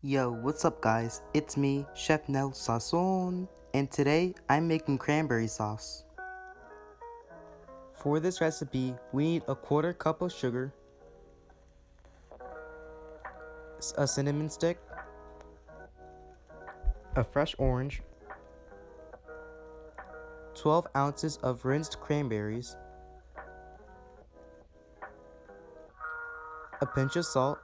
Yo, what's up guys? It's me, Chef Nel Sasson, and today I'm making cranberry sauce. For this recipe, we need a quarter cup of sugar, a cinnamon stick, a fresh orange, 12 ounces of rinsed cranberries, a pinch of salt,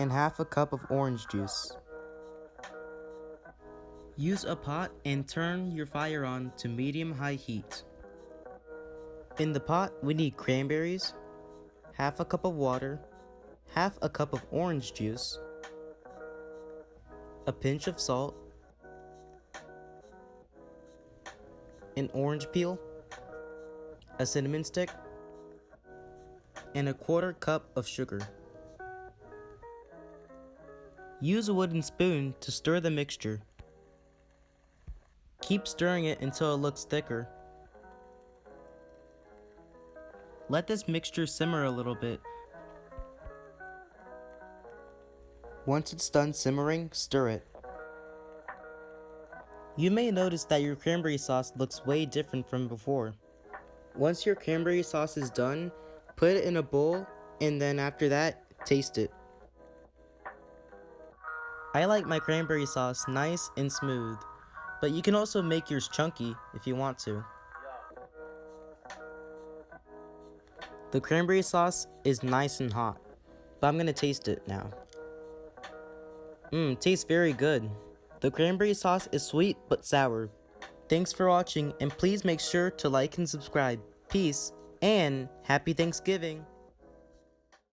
and half a cup of orange juice. Use a pot and turn your fire on to medium-high heat. In the pot, we need cranberries, half a cup of water, half a cup of orange juice, a pinch of salt, an orange peel, a cinnamon stick, and a quarter cup of sugar. Use a wooden spoon to stir the mixture. Keep stirring it until it looks thicker. Let this mixture simmer a little bit. Once it's done simmering, stir it. You may notice that your cranberry sauce looks way different from before. Once your cranberry sauce is done, put it in a bowl, and then after that, taste it. I like my cranberry sauce nice and smooth, but you can also make yours chunky if you want to. The cranberry sauce is nice and hot, but I'm gonna taste it now. Tastes very good. The cranberry sauce is sweet but sour. Thanks for watching, and please make sure to like and subscribe. Peace, and happy Thanksgiving!